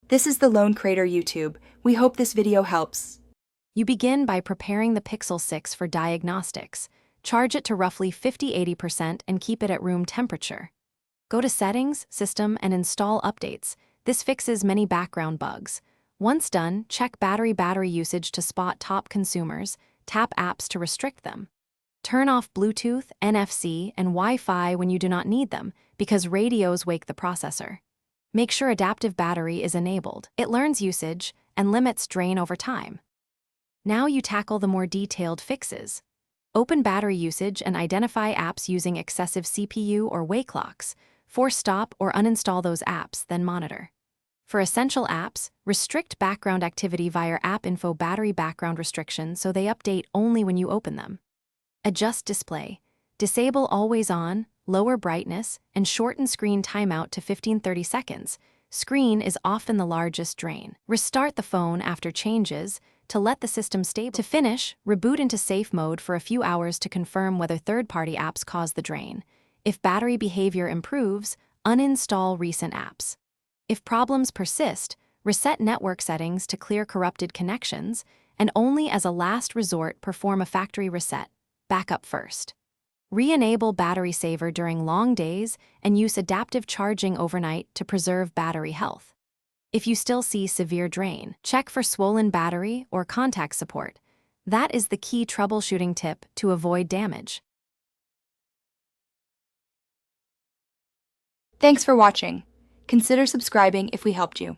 This is the Lone Crater YouTube. We hope this video helps. You begin by preparing the Pixel 6 for diagnostics. Charge it to roughly 50–80% and keep it at room temperature. Go to Settings, System, and Install Updates. This fixes many background bugs. Once done, check battery usage to spot top consumers. Tap apps to restrict them. Turn off Bluetooth, NFC, and Wi-Fi when you do not need them, because radios wake the processor. Make sure adaptive battery is enabled. It learns usage and limits drain over time. Now you tackle the more detailed fixes. Open battery usage and identify apps using excessive CPU or wake clocks. Force stop or uninstall those apps, then monitor. For essential apps, restrict background activity via App Info battery background restriction so they update only when you open them. Adjust display. Disable always on, lower brightness, and shorten screen timeout to 15–30 seconds. Screen is often the largest drain. Restart the phone after changes to let the system stable. To finish, reboot into safe mode for a few hours to confirm whether third-party apps cause the drain. If battery behavior improves, uninstall recent apps. If problems persist, reset network settings to clear corrupted connections, and only as a last resort perform a factory reset. Backup first. Re-enable battery saver during long days and use adaptive charging overnight to preserve battery health. If you still see severe drain, check for swollen battery or contact support. That is the key troubleshooting tip to avoid damage. Thanks for watching. Consider subscribing if we helped you.